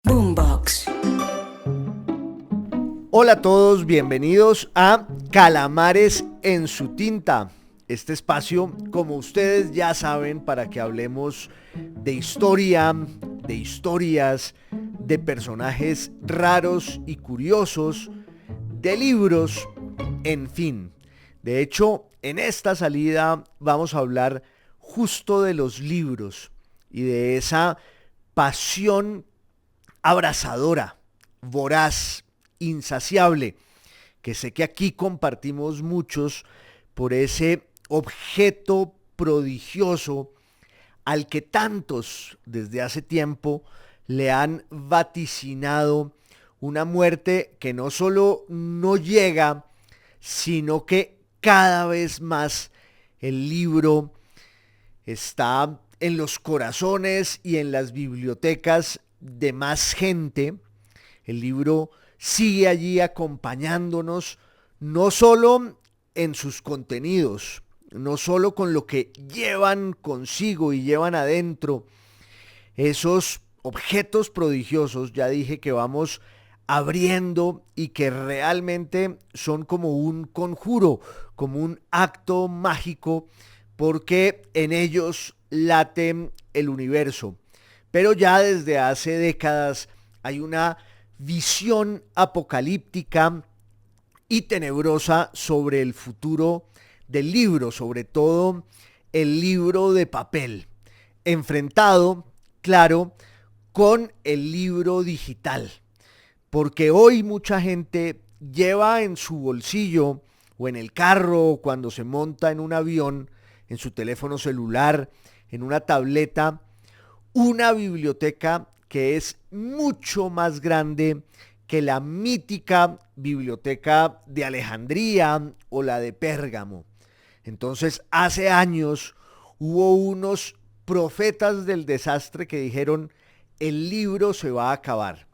Boombox. Hola a todos, bienvenidos a Calamares en su tinta. Este espacio, como ustedes ya saben, para que hablemos de historia, de historias, de personajes raros y curiosos, de libros, en fin. De hecho, en esta salida vamos a hablar justo de los libros y de esa pasión abrazadora, voraz, insaciable, que sé que aquí compartimos muchos por ese objeto prodigioso al que tantos desde hace tiempo le han vaticinado una muerte que no solo no llega, sino que cada vez más el libro está en los corazones y en las bibliotecas de más gente. El libro sigue allí acompañándonos, no solo en sus contenidos, no solo con lo que llevan consigo y llevan adentro, esos objetos prodigiosos, ya dije que vamos abriendo y que realmente son como un conjuro, como un acto mágico, porque en ellos late el universo. Pero ya desde hace décadas hay una visión apocalíptica y tenebrosa sobre el futuro del libro, sobre todo el libro de papel, enfrentado, claro, con el libro digital. Porque hoy mucha gente lleva en su bolsillo o en el carro, cuando se monta en un avión, en su teléfono celular, en una tableta, una biblioteca que es mucho más grande que la mítica biblioteca de Alejandría o la de Pérgamo. Entonces, hace años hubo unos profetas del desastre que dijeron: el libro se va a acabar.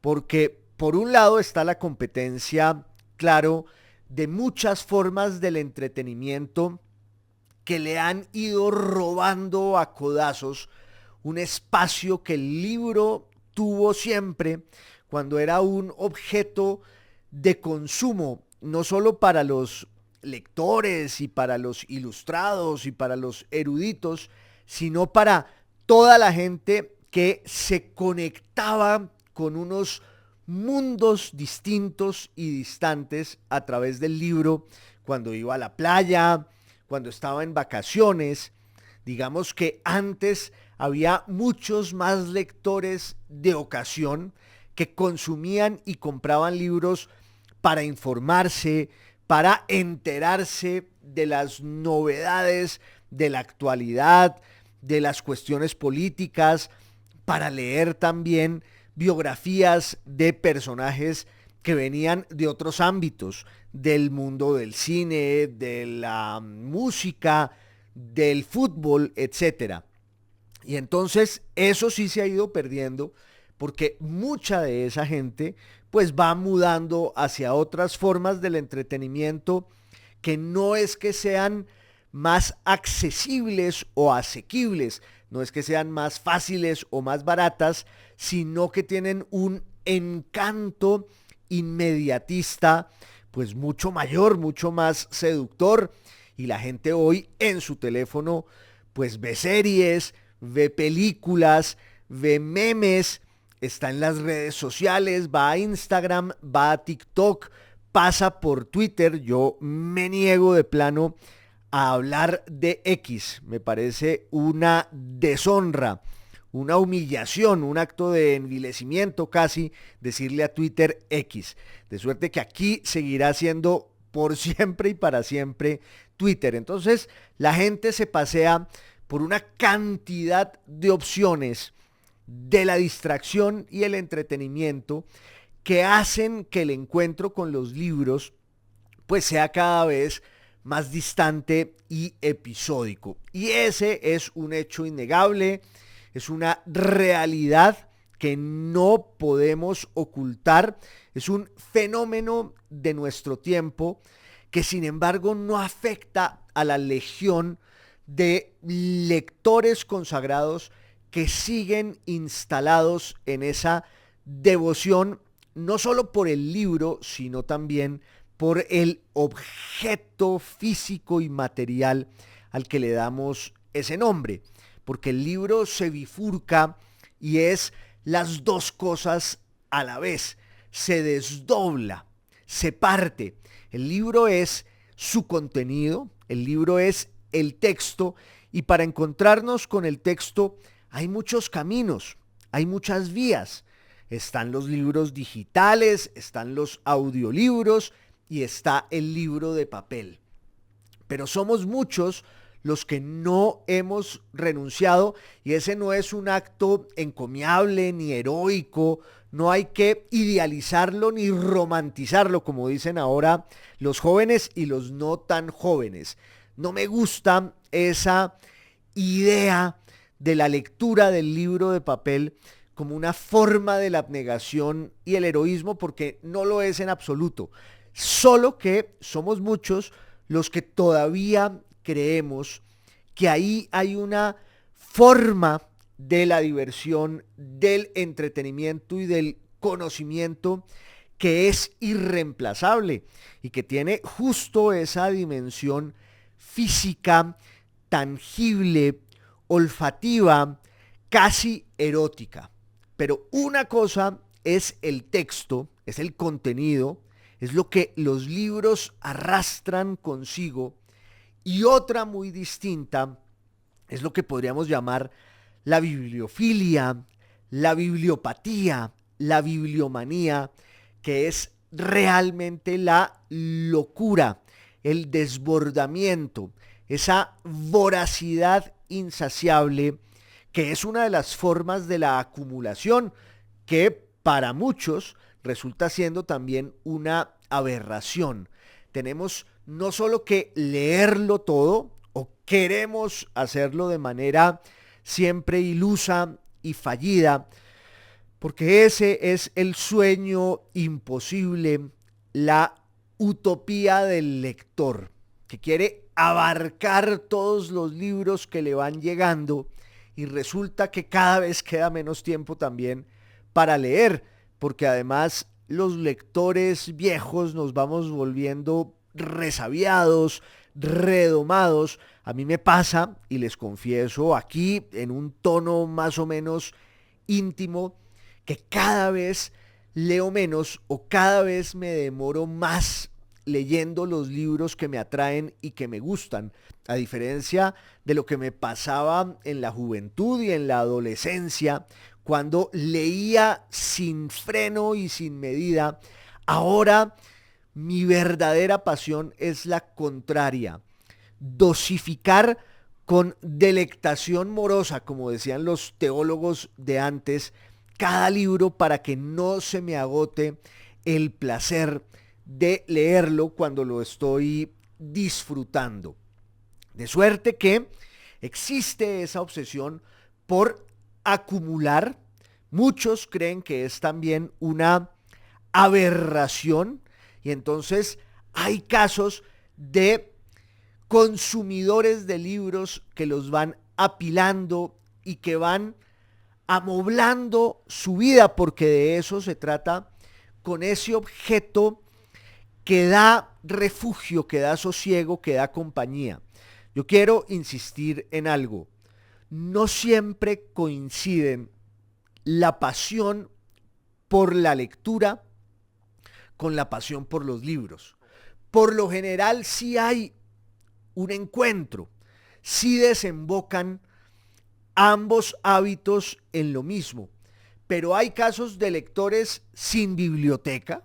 Porque por un lado está la competencia, claro, de muchas formas del entretenimiento que le han ido robando a codazos un espacio que el libro tuvo siempre cuando era un objeto de consumo, no solo para los lectores y para los ilustrados y para los eruditos, sino para toda la gente que se conectaba con unos mundos distintos y distantes a través del libro, cuando iba a la playa, cuando estaba en vacaciones. Digamos que antes había muchos más lectores de ocasión que consumían y compraban libros para informarse, para enterarse de las novedades de la actualidad, de las cuestiones políticas, para leer también biografías de personajes que venían de otros ámbitos, del mundo del cine, de la música, del fútbol, etcétera. Y entonces eso sí se ha ido perdiendo porque mucha de esa gente pues va mudando hacia otras formas del entretenimiento que no es que sean más accesibles o asequibles, no es que sean más fáciles o más baratas, sino que tienen un encanto inmediatista pues mucho mayor, mucho más seductor, y la gente hoy en su teléfono pues ve series, ve películas, ve memes, está en las redes sociales, va a Instagram, va a TikTok, pasa por Twitter. Yo me niego de plano a hablar de X. Me parece una deshonra, una humillación, un acto de envilecimiento casi decirle a Twitter X. De suerte que aquí seguirá siendo por siempre y para siempre Twitter. Entonces la gente se pasea por una cantidad de opciones de la distracción y el entretenimiento que hacen que el encuentro con los libros pues sea cada vez más distante y episódico. Y ese es un hecho innegable, es una realidad que no podemos ocultar, es un fenómeno de nuestro tiempo que sin embargo no afecta a la legión de lectores consagrados que siguen instalados en esa devoción no solo por el libro, sino también por el objeto físico y material al que le damos ese nombre, porque el libro se bifurca y es las dos cosas a la vez, se desdobla, se parte. El libro es su contenido, el libro es el texto, y para encontrarnos con el texto hay muchos caminos, hay muchas vías. Están los libros digitales, están los audiolibros y está el libro de papel. Pero somos muchos los que no hemos renunciado, y ese no es un acto encomiable ni heroico, no hay que idealizarlo ni romantizarlo como dicen ahora los jóvenes y los no tan jóvenes. No me gusta esa idea de la lectura del libro de papel como una forma de la abnegación y el heroísmo, porque no lo es en absoluto. Solo que somos muchos los que todavía creemos que ahí hay una forma de la diversión, del entretenimiento y del conocimiento que es irreemplazable y que tiene justo esa dimensión física, tangible, olfativa, casi erótica. Pero una cosa es el texto, es el contenido, es lo que los libros arrastran consigo, y otra muy distinta es lo que podríamos llamar la bibliofilia, la bibliopatía, la bibliomanía, que es realmente la locura, el desbordamiento, esa voracidad insaciable, que es una de las formas de la acumulación, que para muchos resulta siendo también una aberración. Tenemos no solo que leerlo todo, o queremos hacerlo de manera siempre ilusa y fallida, porque ese es el sueño imposible, la utopía del lector, que quiere abarcar todos los libros que le van llegando, y resulta que cada vez queda menos tiempo también para leer, porque además los lectores viejos nos vamos volviendo resabiados, redomados. A mí me pasa, y les confieso aquí en un tono más o menos íntimo, que cada vez leo menos o cada vez me demoro más leyendo los libros que me atraen y que me gustan, a diferencia de lo que me pasaba en la juventud y en la adolescencia, cuando leía sin freno y sin medida. Ahora mi verdadera pasión es la contraria: dosificar con delectación morosa, como decían los teólogos de antes, cada libro para que no se me agote el placer de leerlo cuando lo estoy disfrutando. De suerte que existe esa obsesión por acumular. Muchos creen que es también una aberración, y entonces hay casos de consumidores de libros que los van apilando y que van amoblando su vida, porque de eso se trata, con ese objeto que da refugio, que da sosiego, que da compañía. Yo quiero insistir en algo: no siempre coinciden la pasión por la lectura con la pasión por los libros. Por lo general sí hay un encuentro, sí desembocan ambos hábitos en lo mismo, pero hay casos de lectores sin biblioteca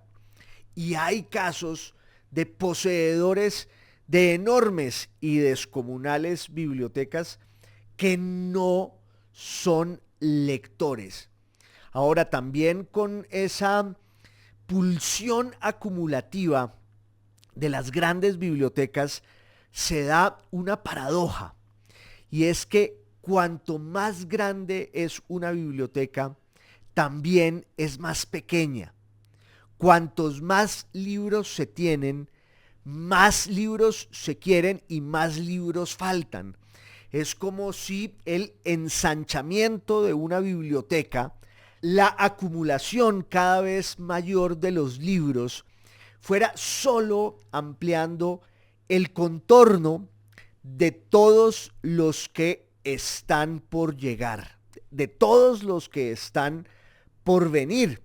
y hay casos de poseedores de enormes y descomunales bibliotecas que no son lectores. Ahora, también con esa pulsión acumulativa de las grandes bibliotecas se da una paradoja, y es que cuanto más grande es una biblioteca, también es más pequeña. Cuantos más libros se tienen, más libros se quieren y más libros faltan. Es como si el ensanchamiento de una biblioteca la acumulación cada vez mayor de los libros fuera solo ampliando el contorno de todos los que están por llegar, de todos los que están por venir.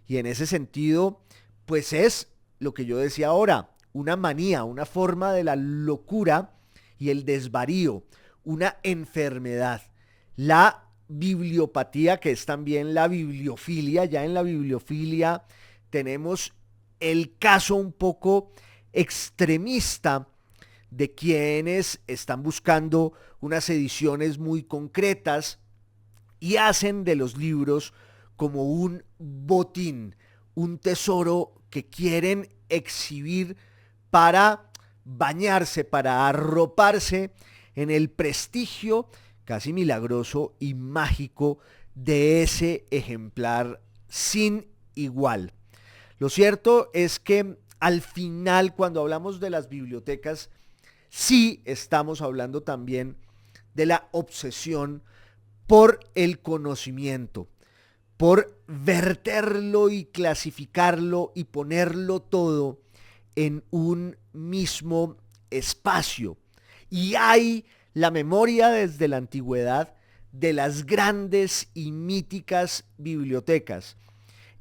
Y en ese sentido, pues es lo que yo decía ahora, una manía, una forma de la locura y el desvarío, una enfermedad. La bibliopatía, que es también la bibliofilia. Ya en la bibliofilia tenemos el caso un poco extremista de quienes están buscando unas ediciones muy concretas y hacen de los libros como un botín, un tesoro que quieren exhibir para bañarse, para arroparse en el prestigio casi milagroso y mágico de ese ejemplar sin igual. Lo cierto es que al final, cuando hablamos de las bibliotecas, sí estamos hablando también de la obsesión por el conocimiento, por verterlo y clasificarlo y ponerlo todo en un mismo espacio. Y hay la memoria desde la antigüedad de las grandes y míticas bibliotecas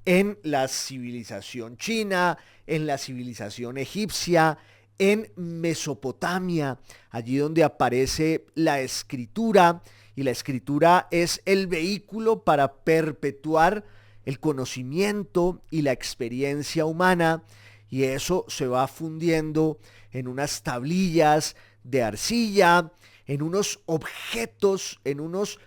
en la civilización china, en la civilización egipcia, en Mesopotamia, allí donde aparece la escritura, y la escritura es el vehículo para perpetuar el conocimiento y la experiencia humana, y eso se va fundiendo en unas tablillas de arcilla, en unos objetos, en unos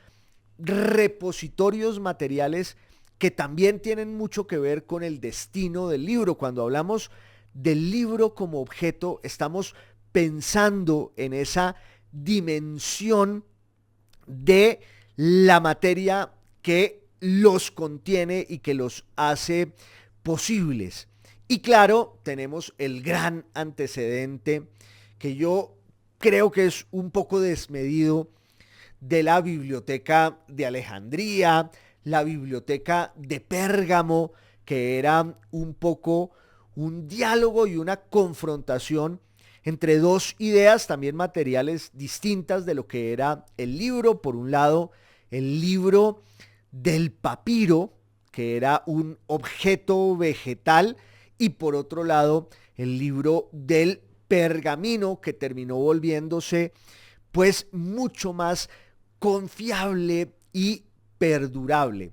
repositorios materiales que también tienen mucho que ver con el destino del libro. Cuando hablamos del libro como objeto, estamos pensando en esa dimensión de la materia que los contiene y que los hace posibles. Y claro, tenemos el gran antecedente que yo creo que es un poco desmedido de la biblioteca de Alejandría, la biblioteca de Pérgamo, que era un poco un diálogo y una confrontación entre dos ideas también materiales distintas de lo que era el libro. Por un lado, el libro del papiro, que era un objeto vegetal, y por otro lado, el libro del pergamino, que terminó volviéndose pues mucho más confiable y perdurable.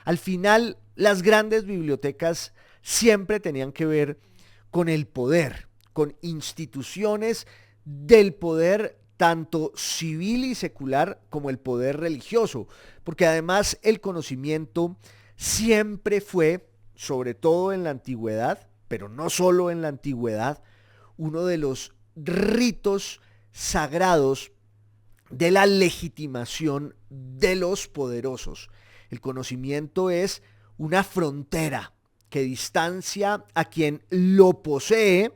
Al final, las grandes bibliotecas siempre tenían que ver con el poder, con instituciones del poder tanto civil y secular como el poder religioso, porque además el conocimiento siempre fue, sobre todo en la antigüedad, pero no solo en la antigüedad, uno de los ritos sagrados de la legitimación de los poderosos. El conocimiento es una frontera que distancia a quien lo posee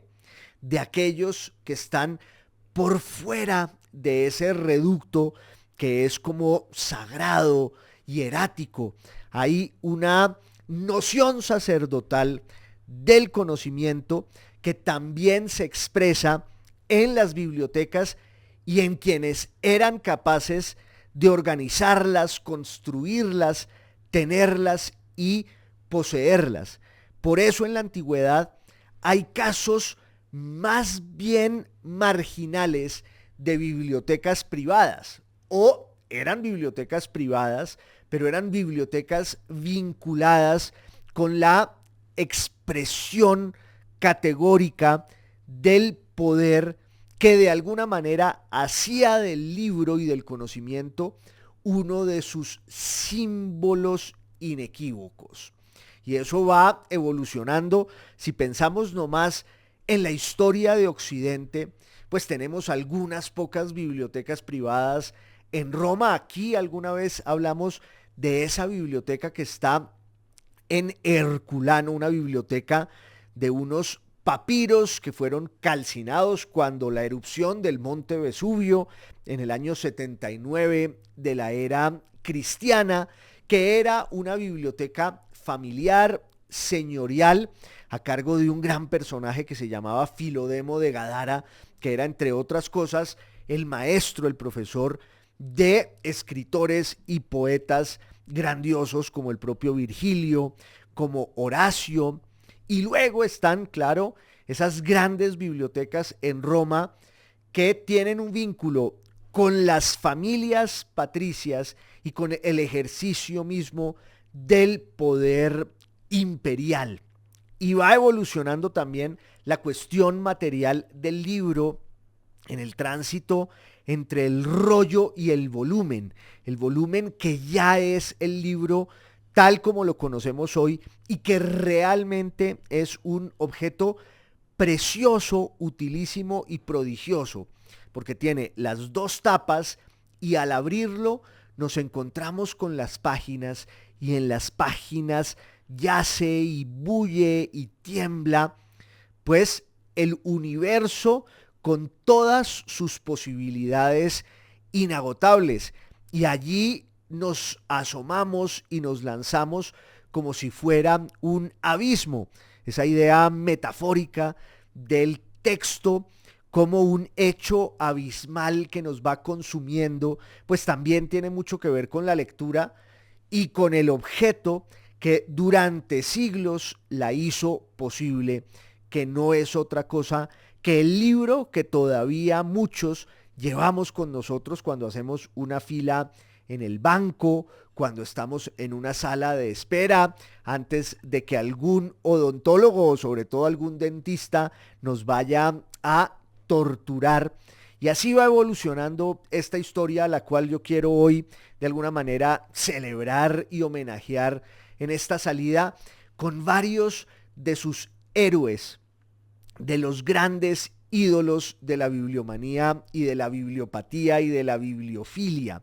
de aquellos que están por fuera de ese reducto que es como sagrado, hierático. Hay una noción sacerdotal del conocimiento que también se expresa en las bibliotecas y en quienes eran capaces de organizarlas, construirlas, tenerlas y poseerlas. Por eso en la antigüedad hay casos más bien marginales de bibliotecas privadas, o eran bibliotecas privadas, pero eran bibliotecas vinculadas con la expresión categórica del poder que de alguna manera hacía del libro y del conocimiento uno de sus símbolos inequívocos. Y eso va evolucionando. Si pensamos nomás en la historia de Occidente, pues tenemos algunas pocas bibliotecas privadas en Roma. Aquí alguna vez hablamos de esa biblioteca que está en Herculano, una biblioteca de unos papiros que fueron calcinados cuando la erupción del monte Vesubio en el año 79 de la era cristiana, que era una biblioteca familiar, señorial, a cargo de un gran personaje que se llamaba Filodemo de Gadara, que era, entre otras cosas, el maestro, el profesor de escritores y poetas grandiosos como el propio Virgilio, como Horacio, y luego están, claro, esas grandes bibliotecas en Roma que tienen un vínculo con las familias patricias y con el ejercicio mismo del poder imperial. Y va evolucionando también la cuestión material del libro en el tránsito entre el rollo y el volumen que ya es el libro tal como lo conocemos hoy y que realmente es un objeto precioso, utilísimo y prodigioso, porque tiene las dos tapas y al abrirlo nos encontramos con las páginas y en las páginas yace y bulle y tiembla, pues el universo con todas sus posibilidades inagotables. Y allí nos asomamos y nos lanzamos como si fuera un abismo. Esa idea metafórica del texto como un hecho abismal que nos va consumiendo, pues también tiene mucho que ver con la lectura y con el objeto que durante siglos la hizo posible, que no es otra cosa que el libro que todavía muchos llevamos con nosotros cuando hacemos una fila en el banco, cuando estamos en una sala de espera, antes de que algún odontólogo o sobre todo algún dentista nos vaya a torturar. Y así va evolucionando esta historia, a la cual yo quiero hoy de alguna manera celebrar y homenajear en esta salida con varios de sus héroes, de los grandes ídolos de la bibliomanía y de la bibliopatía y de la bibliofilia.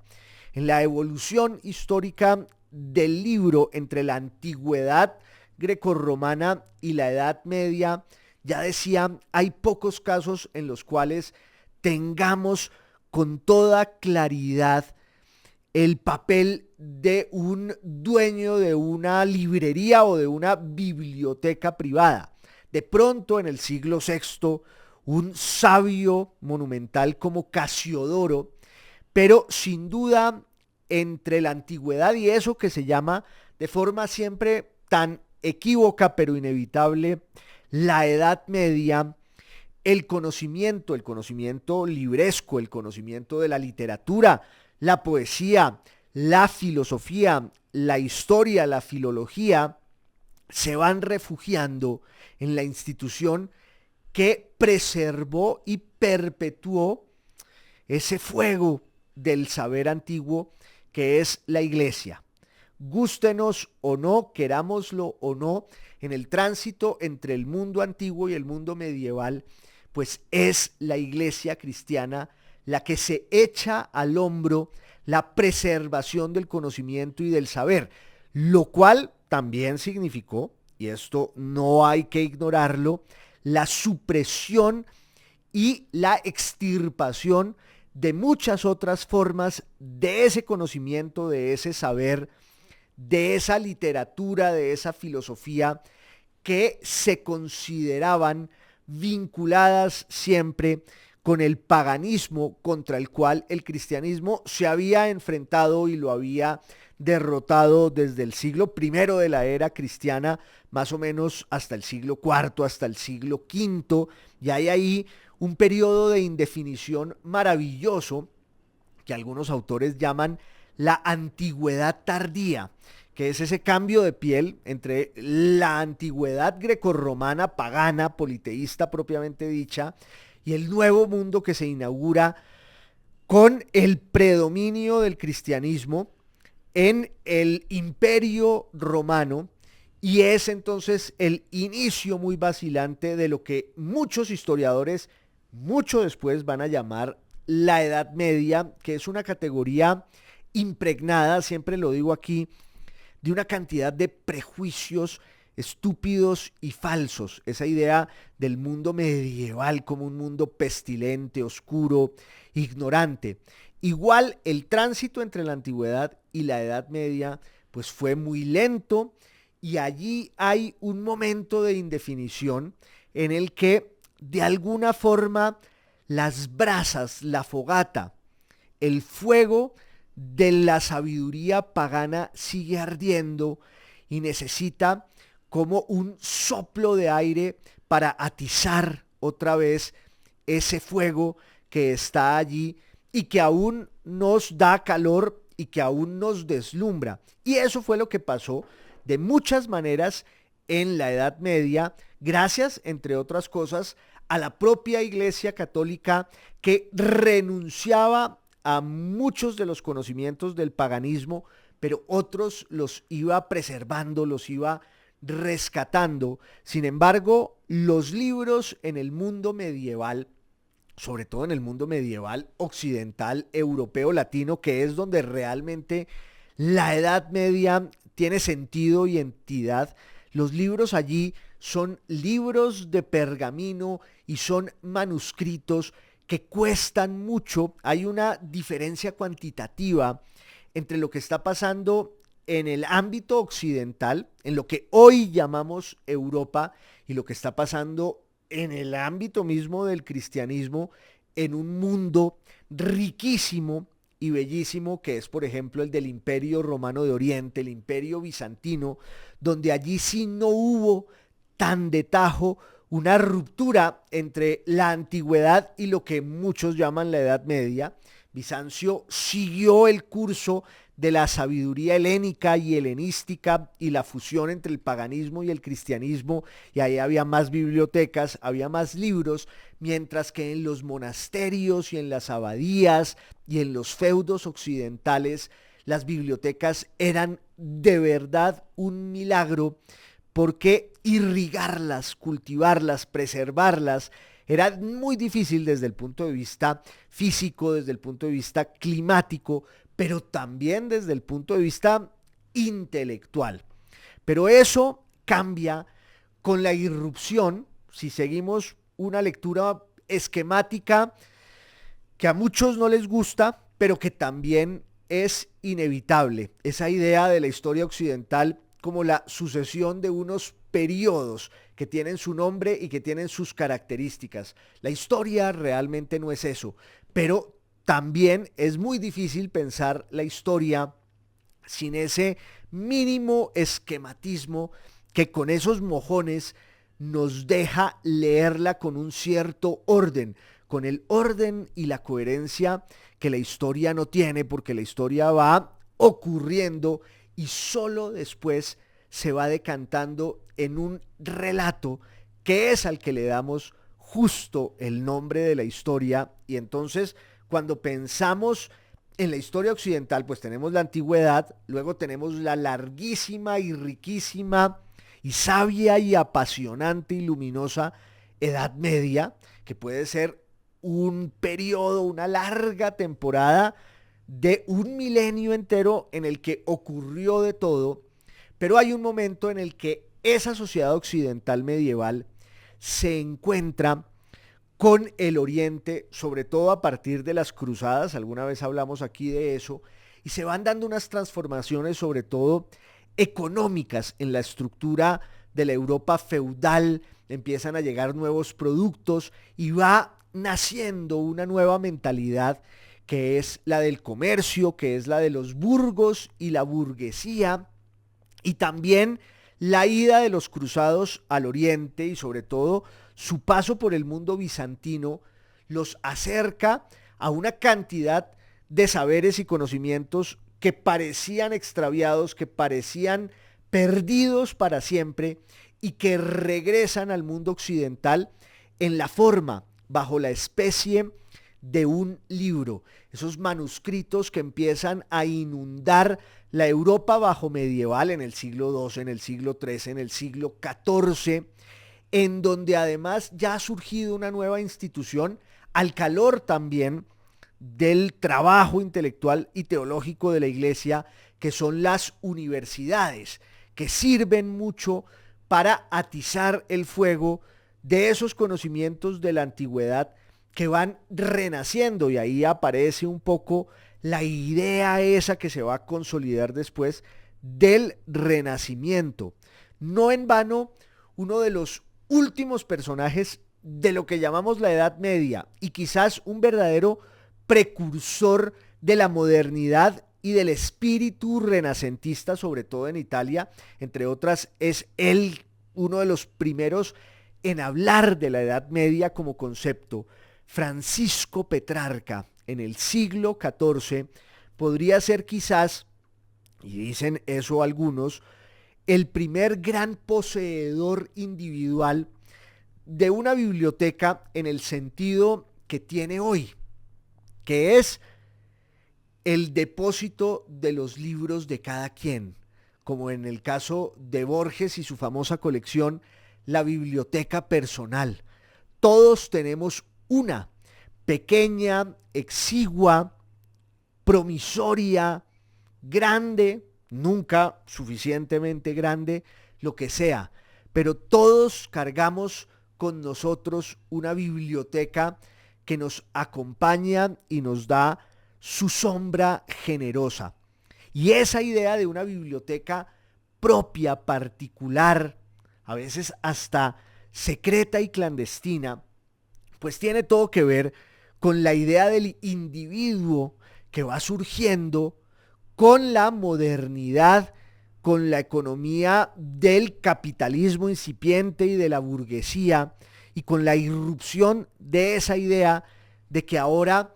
En la evolución histórica del libro entre la antigüedad grecorromana y la Edad Media, ya decía, hay pocos casos en los cuales tengamos con toda claridad el papel de un dueño de una librería o de una biblioteca privada. De pronto, en el siglo VI, un sabio monumental como Casiodoro, pero sin duda entre la antigüedad y eso que se llama de forma siempre tan equívoca pero inevitable la Edad Media, el conocimiento libresco, el conocimiento de la literatura, la poesía, la filosofía, la historia, la filología, se van refugiando en la institución que preservó y perpetuó ese fuego del saber antiguo que es la iglesia. Gústenos o no, querámoslo o no, en el tránsito entre el mundo antiguo y el mundo medieval, pues es la iglesia cristiana la que se echa al hombro la preservación del conocimiento y del saber, lo cual también significó, y esto no hay que ignorarlo, la supresión y la extirpación de muchas otras formas de ese conocimiento, de ese saber, de esa literatura, de esa filosofía que se consideraban vinculadas siempre con el paganismo contra el cual el cristianismo se había enfrentado y lo había derrotado desde el siglo primero de la era cristiana, más o menos hasta el siglo cuarto, hasta el siglo quinto, y hay ahí un periodo de indefinición maravilloso que algunos autores llaman la antigüedad tardía, que es ese cambio de piel entre la antigüedad grecorromana, pagana, politeísta propiamente dicha, y el nuevo mundo que se inaugura con el predominio del cristianismo en el imperio romano, y es entonces el inicio muy vacilante de lo que muchos historiadores mucho después van a llamar la Edad Media, que es una categoría impregnada, siempre lo digo aquí, de una cantidad de prejuicios estúpidos y falsos. Esa idea del mundo medieval como un mundo pestilente, oscuro, ignorante. Igual el tránsito entre la antigüedad y la Edad Media pues fue muy lento, y allí hay un momento de indefinición en el que de alguna forma las brasas, la fogata, el fuego de la sabiduría pagana sigue ardiendo y necesita como un soplo de aire para atizar otra vez ese fuego que está allí y que aún nos da calor y que aún nos deslumbra. Y eso fue lo que pasó de muchas maneras en la Edad Media, gracias, entre otras cosas, a la propia Iglesia Católica, que renunciaba a muchos de los conocimientos del paganismo, pero otros los iba preservando, los iba rescatando. Sin embargo, los libros en el mundo medieval, sobre todo en el mundo medieval occidental, europeo, latino, que es donde realmente la Edad Media tiene sentido y entidad, los libros allí son libros de pergamino y son manuscritos que cuestan mucho. Hay una diferencia cuantitativa entre lo que está pasando en el ámbito occidental, en lo que hoy llamamos Europa, y lo que está pasando en el ámbito mismo del cristianismo, en un mundo riquísimo y bellísimo que es, por ejemplo, el del Imperio Romano de Oriente, el Imperio Bizantino, donde allí sí no hubo tan de tajo una ruptura entre la antigüedad y lo que muchos llaman la Edad Media. Bizancio siguió el curso de la sabiduría helénica y helenística y la fusión entre el paganismo y el cristianismo, y ahí había más bibliotecas, había más libros, mientras que en los monasterios y en las abadías y en los feudos occidentales las bibliotecas eran de verdad un milagro, porque irrigarlas, cultivarlas, preservarlas era muy difícil desde el punto de vista físico, desde el punto de vista climático, pero también desde el punto de vista intelectual. Pero eso cambia con la irrupción, si seguimos una lectura esquemática que a muchos no les gusta, pero que también es inevitable. Esa idea de la historia occidental como la sucesión de unos periodos que tienen su nombre y que tienen sus características. La historia realmente no es eso, pero también es muy difícil pensar la historia sin ese mínimo esquematismo que con esos mojones nos deja leerla con un cierto orden, con el orden y la coherencia que la historia no tiene, porque la historia va ocurriendo y solo después se va decantando en un relato que es al que le damos justo el nombre de la historia. Y entonces, cuando pensamos en la historia occidental, pues tenemos la antigüedad, luego tenemos la larguísima y riquísima y sabia y apasionante y luminosa Edad Media, que puede ser un periodo, una larga temporada de un milenio entero en el que ocurrió de todo, pero hay un momento en el que esa sociedad occidental medieval se encuentra con el Oriente, sobre todo a partir de las cruzadas, alguna vez hablamos aquí de eso, y se van dando unas transformaciones sobre todo económicas en la estructura de la Europa feudal, empiezan a llegar nuevos productos y va naciendo una nueva mentalidad que es la del comercio, que es la de los burgos y la burguesía, y también la ida de los cruzados al Oriente y sobre todo su paso por el mundo bizantino los acerca a una cantidad de saberes y conocimientos que parecían extraviados, que parecían perdidos para siempre y que regresan al mundo occidental en la forma, bajo la especie de un libro. Esos manuscritos que empiezan a inundar la Europa bajo medieval en el siglo II, en el siglo XIII, en el siglo XIV, en donde además ya ha surgido una nueva institución al calor también del trabajo intelectual y teológico de la Iglesia, que son las universidades, que sirven mucho para atizar el fuego de esos conocimientos de la antigüedad que van renaciendo, y ahí aparece un poco la idea esa que se va a consolidar después del Renacimiento. No en vano, uno de los últimos personajes de lo que llamamos la Edad Media y quizás un verdadero precursor de la modernidad y del espíritu renacentista, sobre todo en Italia, entre otras, es él uno de los primeros en hablar de la Edad Media como concepto. Francisco Petrarca, en el siglo XIV, podría ser quizás, y dicen eso algunos, el primer gran poseedor individual de una biblioteca en el sentido que tiene hoy, que es el depósito de los libros de cada quien, como en el caso de Borges y su famosa colección, la biblioteca personal. Todos tenemos una pequeña, exigua, promisoria, grande, nunca suficientemente grande, lo que sea, pero todos cargamos con nosotros una biblioteca que nos acompaña y nos da su sombra generosa. Y esa idea de una biblioteca propia, particular, a veces hasta secreta y clandestina, pues tiene todo que ver con la idea del individuo que va surgiendo con la modernidad, con la economía del capitalismo incipiente y de la burguesía, y con la irrupción de esa idea de que ahora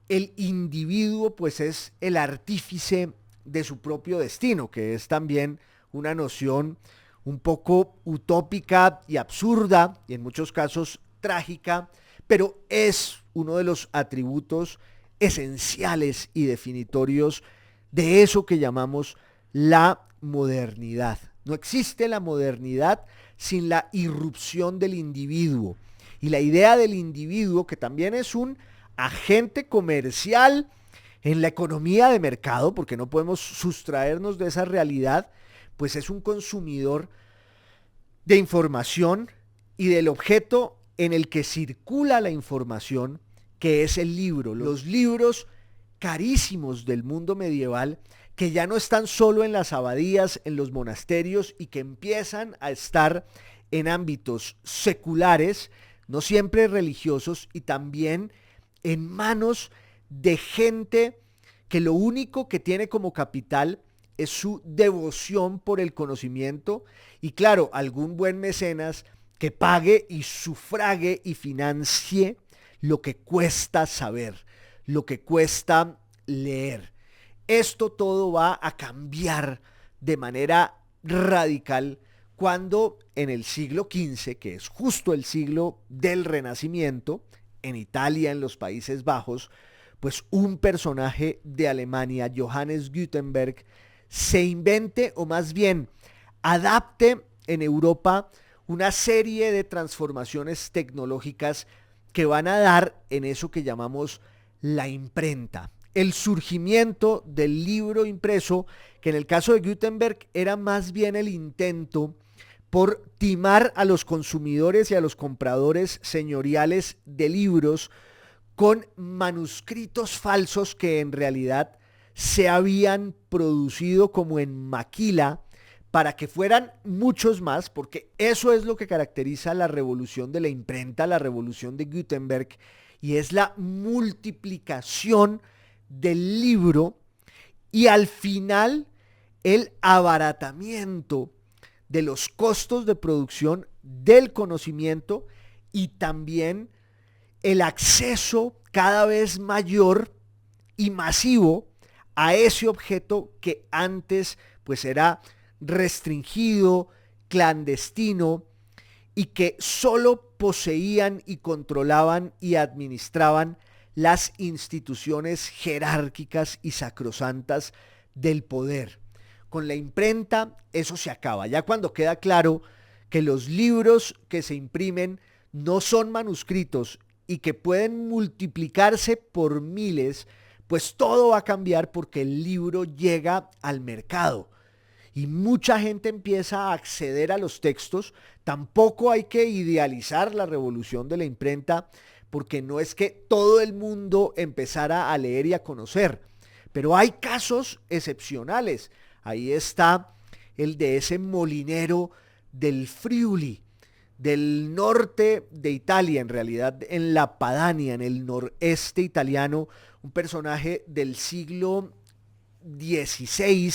el individuo pues es el artífice de su propio destino, que es también una noción un poco utópica y absurda, y en muchos casos trágica, pero es uno de los atributos esenciales y definitorios de eso que llamamos la modernidad. No existe la modernidad sin la irrupción del individuo. Y la idea del individuo, que también es un agente comercial en la economía de mercado, porque no podemos sustraernos de esa realidad, pues es un consumidor de información y del objeto en el que circula la información, que es el libro. Los libros carísimos del mundo medieval, que ya no están solo en las abadías, en los monasterios, y que empiezan a estar en ámbitos seculares, no siempre religiosos, y también en manos de gente que lo único que tiene como capital es su devoción por el conocimiento, y claro, algún buen mecenas que pague y sufrague y financie lo que cuesta saber, lo que cuesta leer. Esto todo va a cambiar de manera radical cuando en el siglo XV, que es justo el siglo del Renacimiento, en Italia, en los Países Bajos, pues un personaje de Alemania, Johannes Gutenberg, se invente, o más bien adapte en Europa una serie de transformaciones tecnológicas que van a dar en eso que llamamos la imprenta. El surgimiento del libro impreso, que en el caso de Gutenberg era más bien el intento por timar a los consumidores y a los compradores señoriales de libros con manuscritos falsos que en realidad se habían producido como en maquila para que fueran muchos más, porque eso es lo que caracteriza la revolución de la imprenta, la revolución de Gutenberg, y es la multiplicación del libro y al final el abaratamiento de los costos de producción del conocimiento y también el acceso cada vez mayor y masivo a ese objeto que antes pues era restringido, clandestino, y que solo poseían y controlaban y administraban las instituciones jerárquicas y sacrosantas del poder. Con la imprenta eso se acaba. Ya cuando queda claro que los libros que se imprimen no son manuscritos y que pueden multiplicarse por miles, pues todo va a cambiar porque el libro llega al mercado. Y mucha gente empieza a acceder a los textos. Tampoco hay que idealizar la revolución de la imprenta, porque no es que todo el mundo empezara a leer y a conocer, pero hay casos excepcionales. Ahí está el de ese molinero del Friuli, del norte de Italia, en realidad en la Padania, en el noreste italiano, un personaje del siglo XVI,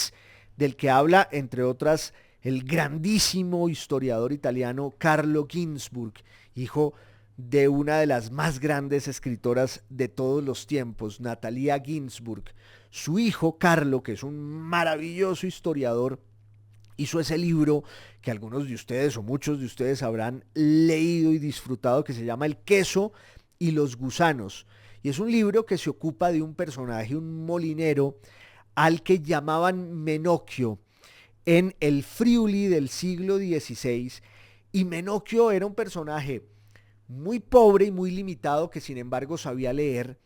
del que habla, entre otras, el grandísimo historiador italiano Carlo Ginzburg, hijo de una de las más grandes escritoras de todos los tiempos, Natalia Ginzburg. Su hijo Carlo, que es un maravilloso historiador, hizo ese libro que algunos de ustedes o muchos de ustedes habrán leído y disfrutado, que se llama El queso y los gusanos. Y es un libro que se ocupa de un personaje, un molinero, al que llamaban Menocchio en el Friuli del siglo XVI. Y Menocchio era un personaje muy pobre y muy limitado, que sin embargo sabía leer,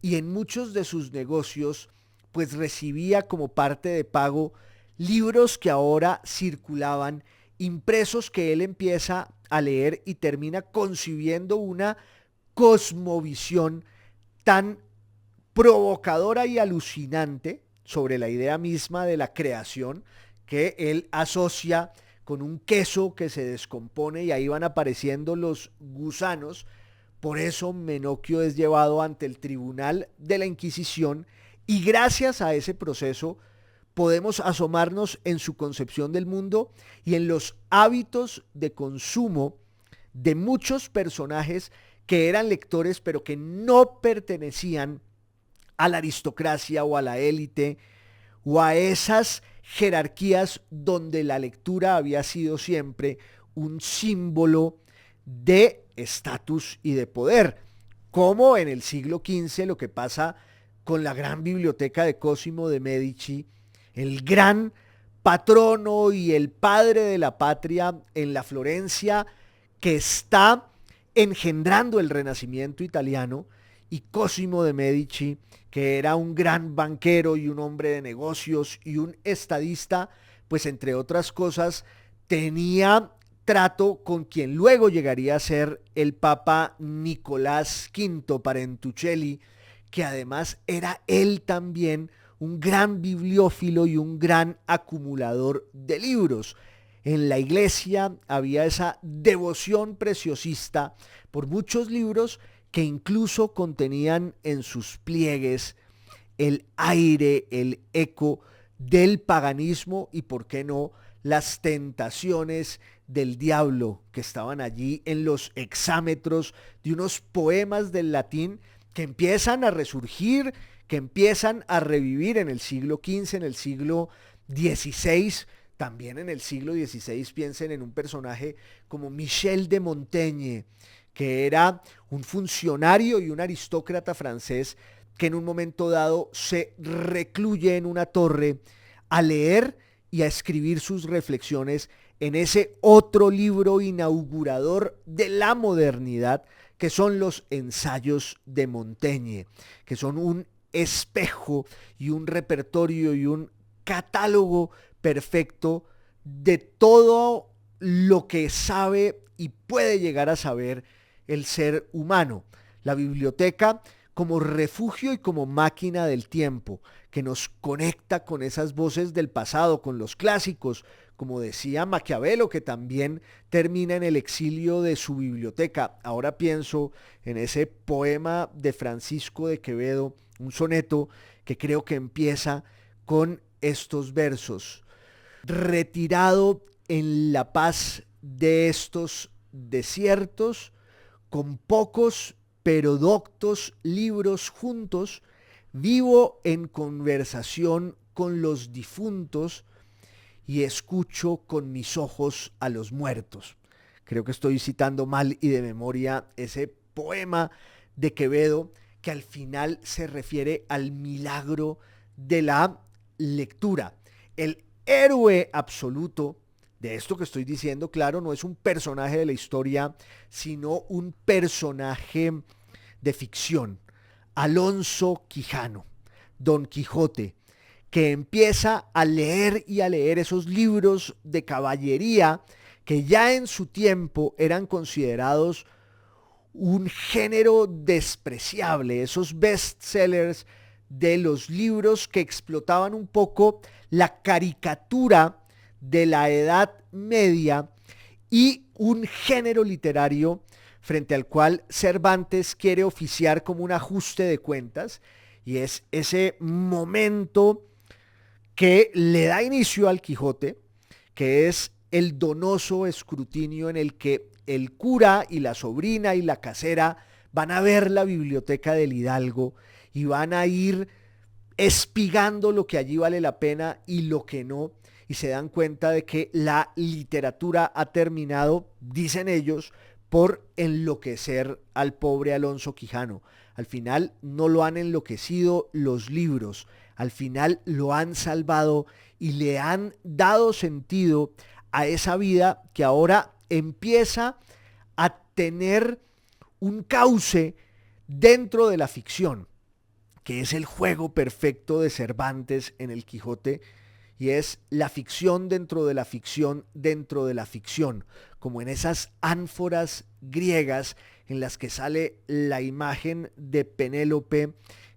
y en muchos de sus negocios pues recibía como parte de pago libros que ahora circulaban, impresos, que él empieza a leer y termina concibiendo una cosmovisión tan provocadora y alucinante sobre la idea misma de la creación, que él asocia con un queso que se descompone y ahí van apareciendo los gusanos. Por eso Menocchio es llevado ante el tribunal de la Inquisición, y gracias a ese proceso podemos asomarnos en su concepción del mundo y en los hábitos de consumo de muchos personajes que eran lectores pero que no pertenecían a la aristocracia o a la élite o a esas jerarquías donde la lectura había sido siempre un símbolo de estatus y de poder, como en el siglo XV lo que pasa con la gran biblioteca de Cosimo de Medici, el gran patrono y el padre de la patria en la Florencia, que está engendrando el Renacimiento italiano, y Cosimo de Medici, que era un gran banquero y un hombre de negocios y un estadista, pues entre otras cosas tenía trato con quien luego llegaría a ser el Papa Nicolás V Parentuccelli, que además era él también un gran bibliófilo y un gran acumulador de libros. En la iglesia había esa devoción preciosista por muchos libros que incluso contenían en sus pliegues el aire, el eco del paganismo y, por qué no, las tentaciones del diablo que estaban allí en los hexámetros de unos poemas del latín que empiezan a resurgir, que empiezan a revivir en el siglo XV, en el siglo XVI. También en el siglo XVI piensen en un personaje como Michel de Montaigne, que era un funcionario y un aristócrata francés que en un momento dado se recluye en una torre a leer y a escribir sus reflexiones en ese otro libro inaugurador de la modernidad, que son los ensayos de Montaigne, que son un espejo y un repertorio y un catálogo perfecto de todo lo que sabe y puede llegar a saber el ser humano. La biblioteca como refugio y como máquina del tiempo, que nos conecta con esas voces del pasado, con los clásicos, como decía Maquiavelo, que también termina en el exilio de su biblioteca. Ahora pienso en ese poema de Francisco de Quevedo, un soneto que creo que empieza con estos versos: retirado en la paz de estos desiertos, con pocos pero doctos libros juntos, vivo en conversación con los difuntos y escucho con mis ojos a los muertos. Creo que estoy citando mal y de memoria ese poema de Quevedo, que al final se refiere al milagro de la lectura. El héroe absoluto de esto que estoy diciendo, claro, no es un personaje de la historia, sino un personaje de ficción. Alonso Quijano, Don Quijote, que empieza a leer y a leer esos libros de caballería que ya en su tiempo eran considerados un género despreciable, esos bestsellers de los libros que explotaban un poco la caricatura de la Edad Media y un género literario frente al cual Cervantes quiere oficiar como un ajuste de cuentas, y es ese momento que le da inicio al Quijote, que es el donoso escrutinio en el que el cura y la sobrina y la casera van a ver la biblioteca del hidalgo y van a ir espigando lo que allí vale la pena y lo que no, y se dan cuenta de que la literatura ha terminado, dicen ellos, por enloquecer al pobre Alonso Quijano. Al final no lo han enloquecido los libros, al final lo han salvado y le han dado sentido a esa vida que ahora empieza a tener un cauce dentro de la ficción, que es el juego perfecto de Cervantes en el Quijote, y es la ficción dentro de la ficción dentro de la ficción, como en esas ánforas griegas en las que sale la imagen de Penélope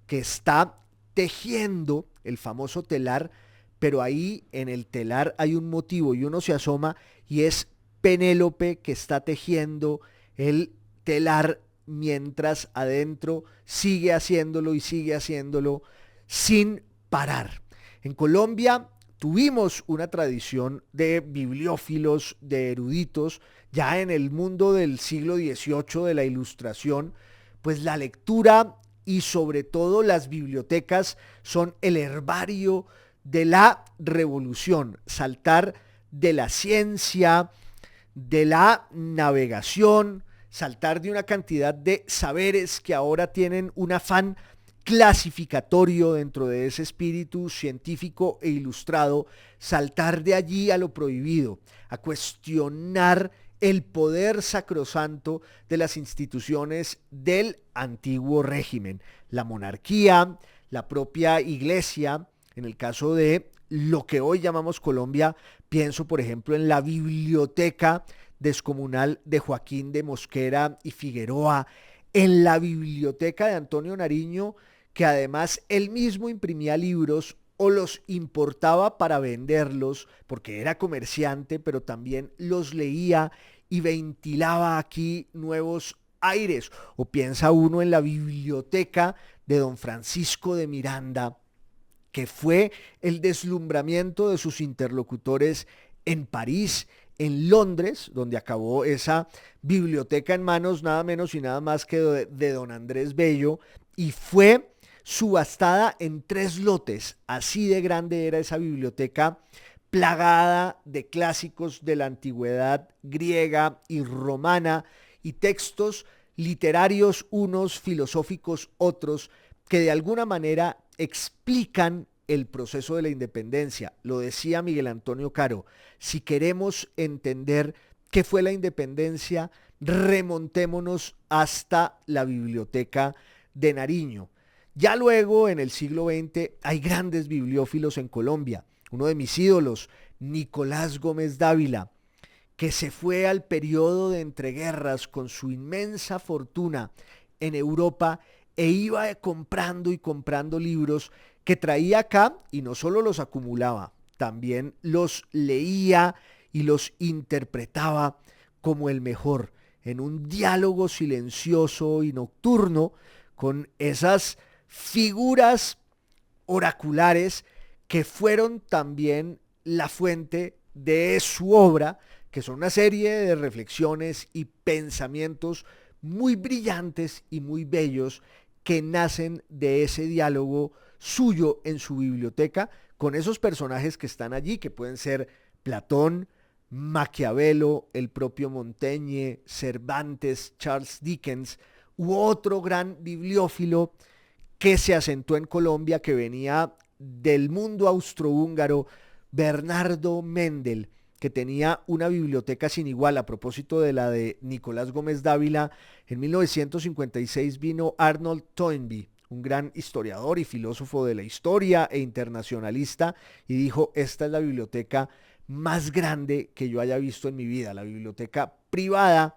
que está tejiendo el famoso telar, pero ahí en el telar hay un motivo y uno se asoma y es Penélope que está tejiendo el telar mientras adentro sigue haciéndolo y sigue haciéndolo sin parar. En Colombia tuvimos una tradición de bibliófilos, de eruditos, ya en el mundo del siglo XVIII de la Ilustración, pues la lectura y sobre todo las bibliotecas son el herbario de la revolución, saltar de la ciencia, de la navegación, saltar de una cantidad de saberes que ahora tienen un afán clasificatorio dentro de ese espíritu científico e ilustrado, saltar de allí a lo prohibido, a cuestionar el poder sacrosanto de las instituciones del antiguo régimen, la monarquía, la propia iglesia. En el caso de lo que hoy llamamos Colombia, pienso por ejemplo en la biblioteca descomunal de Joaquín de Mosquera y Figueroa, en la biblioteca de Antonio Nariño, que además él mismo imprimía libros o los importaba para venderlos, porque era comerciante, pero también los leía y ventilaba aquí nuevos aires. O piensa uno en la biblioteca de don Francisco de Miranda, que fue el deslumbramiento de sus interlocutores en París, en Londres, donde acabó esa biblioteca en manos nada menos y nada más que de don Andrés Bello, y fue subastada en 3 lotes. Así de grande era esa biblioteca, plagada de clásicos de la antigüedad griega y romana y textos literarios unos, filosóficos otros, que de alguna manera explican el proceso de la independencia. Lo decía Miguel Antonio Caro, si queremos entender qué fue la independencia, remontémonos hasta la biblioteca de Nariño. Ya luego, en el siglo XX, hay grandes bibliófilos en Colombia. Uno de mis ídolos, Nicolás Gómez Dávila, que se fue al periodo de entreguerras con su inmensa fortuna en Europa e iba comprando y comprando libros que traía acá y no solo los acumulaba, también los leía y los interpretaba como el mejor, en un diálogo silencioso y nocturno con esas figuras oraculares que fueron también la fuente de su obra, que son una serie de reflexiones y pensamientos muy brillantes y muy bellos que nacen de ese diálogo suyo en su biblioteca con esos personajes que están allí, que pueden ser Platón, Maquiavelo, el propio Montaigne, Cervantes, Charles Dickens, u otro gran bibliófilo que se asentó en Colombia, que venía del mundo austrohúngaro, Bernardo Mendel, que tenía una biblioteca sin igual. A propósito de la de Nicolás Gómez Dávila, en 1956 vino Arnold Toynbee, un gran historiador y filósofo de la historia e internacionalista, y dijo: esta es la biblioteca más grande que yo haya visto en mi vida, la biblioteca privada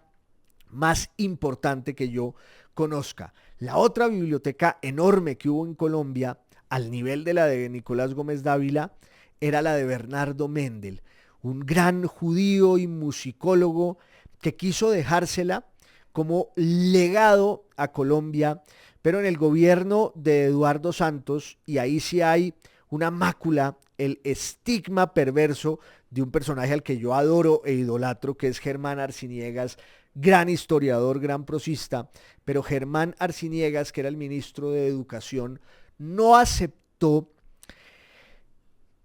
más importante que yo conozca. La otra biblioteca enorme que hubo en Colombia, al nivel de la de Nicolás Gómez Dávila, era la de Bernardo Mendel, un gran judío y musicólogo que quiso dejársela como legado a Colombia, pero en el gobierno de Eduardo Santos, y ahí sí hay una mácula, el estigma perverso de un personaje al que yo adoro e idolatro, que es Germán Arciniegas, gran historiador, gran prosista, pero Germán Arciniegas, que era el ministro de Educación, no aceptó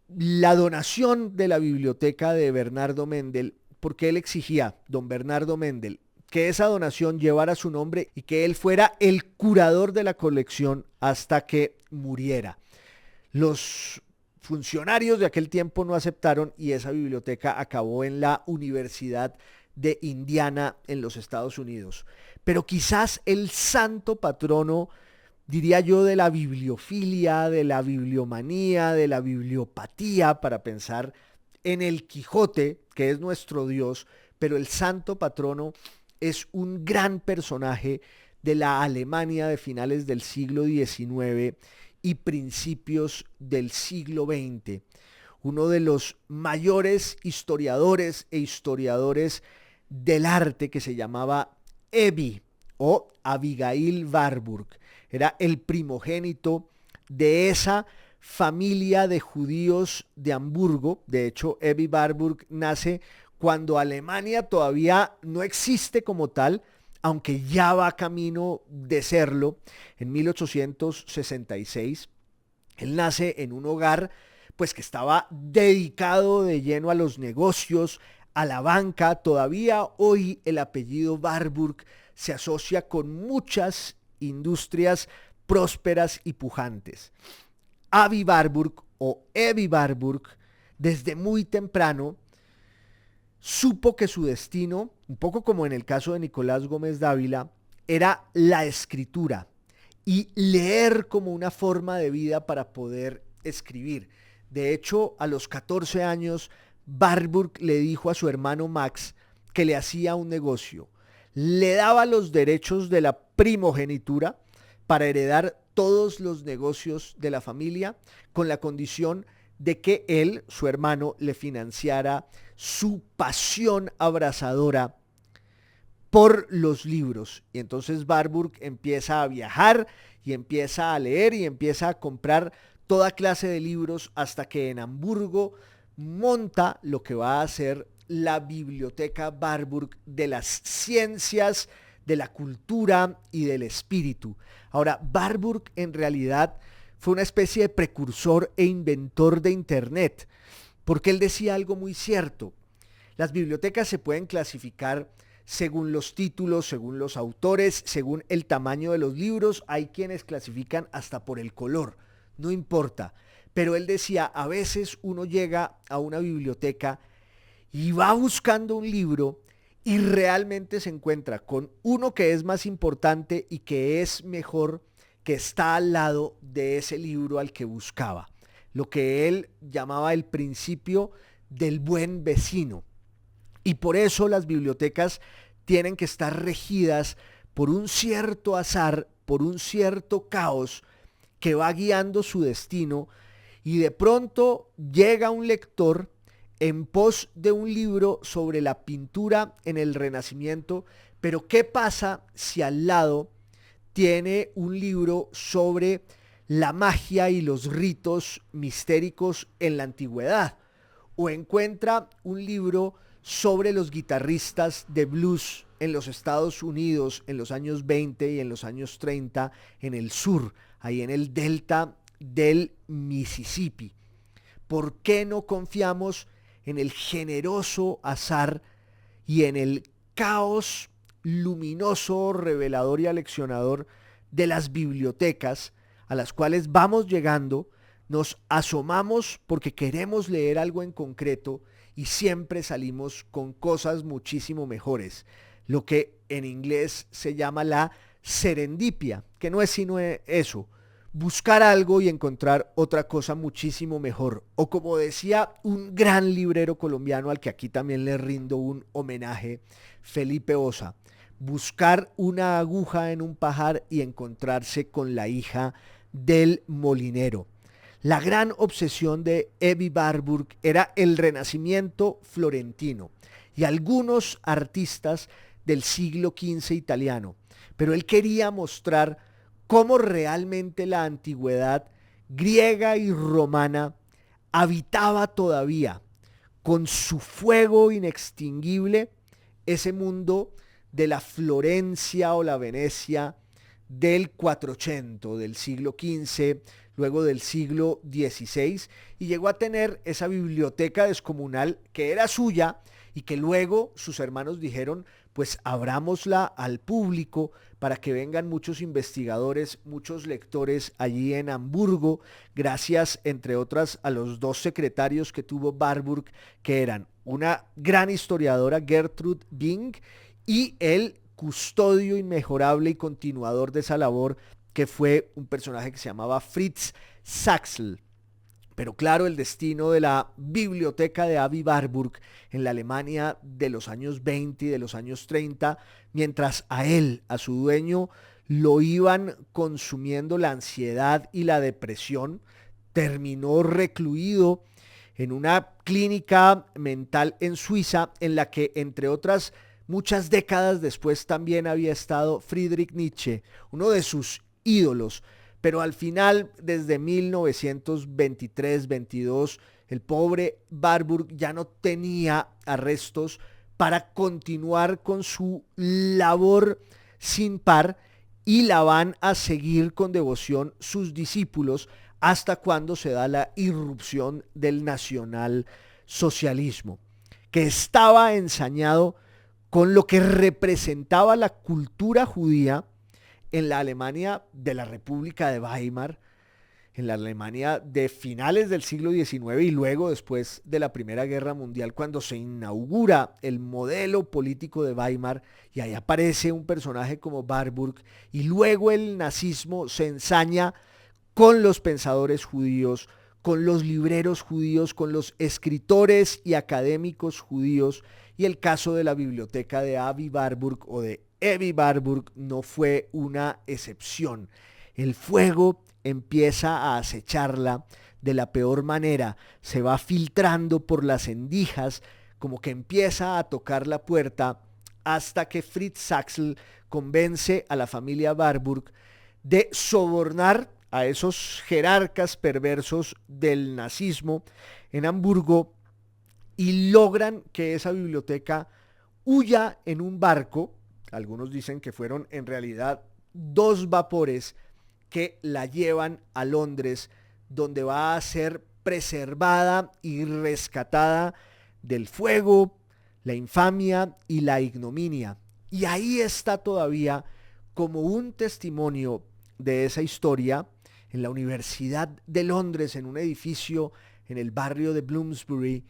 la donación de la biblioteca de Bernardo Mendel, porque él exigía, don Bernardo Mendel, que esa donación llevara su nombre y que él fuera el curador de la colección hasta que muriera. Los funcionarios de aquel tiempo no aceptaron y esa biblioteca acabó en la Universidad de Indiana en los Estados Unidos. Pero quizás el santo patrono, diría yo, de la bibliofilia, de la bibliomanía, de la bibliopatía, para pensar en el Quijote, que es nuestro Dios, pero el santo patrono es un gran personaje de la Alemania de finales del siglo XIX y principios del siglo XX. Uno de los mayores historiadores e historiadores del arte, que se llamaba Ebi o Abigail Warburg. Era el primogénito de esa familia de judíos de Hamburgo. De hecho, Ebi Warburg nace cuando Alemania todavía no existe como tal, aunque ya va camino de serlo, en 1866. Él nace en un hogar pues que estaba dedicado de lleno a los negocios, a la banca. Todavía hoy el apellido Warburg se asocia con muchas industrias prósperas y pujantes. Abi Warburg o Ebi Warburg, desde muy temprano, supo que su destino, un poco como en el caso de Nicolás Gómez Dávila, era la escritura y leer como una forma de vida para poder escribir. De hecho, a los 14 años, Warburg le dijo a su hermano Max que le hacía un negocio. Le daba los derechos de la primogenitura para heredar todos los negocios de la familia, con la condición de que él, su hermano, le financiara su pasión abrasadora por los libros. Y entonces Warburg empieza a viajar y empieza a leer y empieza a comprar toda clase de libros hasta que en Hamburgo monta lo que va a ser la Biblioteca Warburg de las ciencias, de la cultura y del espíritu. Ahora, Warburg en realidad fue una especie de precursor e inventor de Internet, porque él decía algo muy cierto. Las bibliotecas se pueden clasificar según los títulos, según los autores, según el tamaño de los libros. Hay quienes clasifican hasta por el color, no importa. Pero él decía, a veces uno llega a una biblioteca y va buscando un libro y realmente se encuentra con uno que es más importante y que es mejor, que está al lado de ese libro al que buscaba. Lo que él llamaba el principio del buen vecino. Y por eso las bibliotecas tienen que estar regidas por un cierto azar, por un cierto caos que va guiando su destino, y de pronto llega un lector en pos de un libro sobre la pintura en el Renacimiento, pero ¿qué pasa si al lado tiene un libro sobre la magia y los ritos mistéricos en la antigüedad? O encuentra un libro sobre los guitarristas de blues en los Estados Unidos en los años 20 y en los años 30 en el sur, ahí en el delta del Mississippi. ¿Por qué no confiamos en el generoso azar y en el caos luminoso, revelador y aleccionador de las bibliotecas a las cuales vamos llegando? Nos asomamos porque queremos leer algo en concreto y siempre salimos con cosas muchísimo mejores, lo que en inglés se llama la serendipia, que no es sino eso, buscar algo y encontrar otra cosa muchísimo mejor. O como decía un gran librero colombiano al que aquí también le rindo un homenaje, Felipe Osa, buscar una aguja en un pajar y encontrarse con la hija del molinero. La gran obsesión de Evi Warburg era el Renacimiento florentino y algunos artistas del siglo XV italiano, pero él quería mostrar cómo realmente la antigüedad griega y romana habitaba todavía con su fuego inextinguible ese mundo de la Florencia o la Venecia del 400, del siglo XV, luego del siglo XVI, y llegó a tener esa biblioteca descomunal que era suya y que luego sus hermanos dijeron, pues abrámosla al público para que vengan muchos investigadores, muchos lectores allí en Hamburgo, gracias entre otras a los dos secretarios que tuvo Warburg, que eran una gran historiadora, Gertrud Bing, y el custodio inmejorable y continuador de esa labor, que fue un personaje que se llamaba Fritz Saxl. Pero claro, el destino de la biblioteca de Evi Warburg en la Alemania de los años 20 y de los años 30, mientras a él, a su dueño, lo iban consumiendo la ansiedad y la depresión, terminó recluido en una clínica mental en Suiza, en la que, entre otras muchas décadas después, también había estado Friedrich Nietzsche, uno de sus ídolos. Pero al final, desde 1923-22, el pobre Warburg ya no tenía arrestos para continuar con su labor sin par, y la van a seguir con devoción sus discípulos hasta cuando se da la irrupción del nacionalsocialismo, que estaba ensañado con lo que representaba la cultura judía en la Alemania de la República de Weimar, en la Alemania de finales del siglo XIX y luego después de la Primera Guerra Mundial, cuando se inaugura el modelo político de Weimar y ahí aparece un personaje como Warburg, y luego el nazismo se ensaña con los pensadores judíos, con los libreros judíos, con los escritores y académicos judíos, y el caso de la biblioteca de Evi Warburg o de Evi Warburg no fue una excepción. El fuego empieza a acecharla de la peor manera, se va filtrando por las endijas, como que empieza a tocar la puerta, hasta que Fritz Saxl convence a la familia Warburg de sobornar a esos jerarcas perversos del nazismo en Hamburgo, y logran que esa biblioteca huya en un barco. Algunos dicen que fueron en realidad 2 vapores que la llevan a Londres, donde va a ser preservada y rescatada del fuego, la infamia y la ignominia. Y ahí está todavía como un testimonio de esa historia, en la Universidad de Londres, en un edificio en el barrio de Bloomsbury,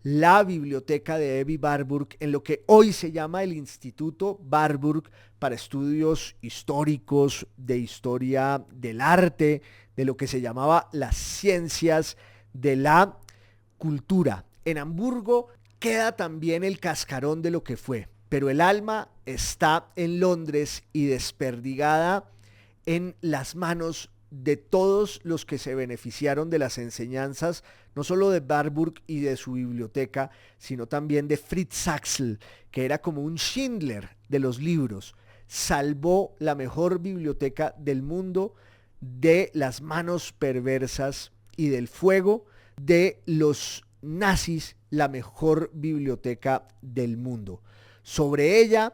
la biblioteca de Evi Warburg, en lo que hoy se llama el Instituto Warburg para estudios históricos, de historia del arte, de lo que se llamaba las ciencias de la cultura. En Hamburgo queda también el cascarón de lo que fue, pero el alma está en Londres y desperdigada en las manos de todos los que se beneficiaron de las enseñanzas, no solo de Warburg y de su biblioteca, sino también de Fritz Saxl, que era como un Schindler de los libros. Salvó la mejor biblioteca del mundo de las manos perversas y del fuego de los nazis, la mejor biblioteca del mundo. Sobre ella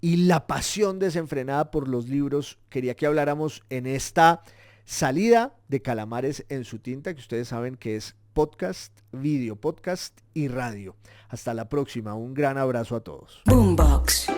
y la pasión desenfrenada por los libros, quería que habláramos en esta salida de Calamares en su tinta, que ustedes saben que es podcast, video podcast y radio. Hasta la próxima, un gran abrazo a todos. Boombox.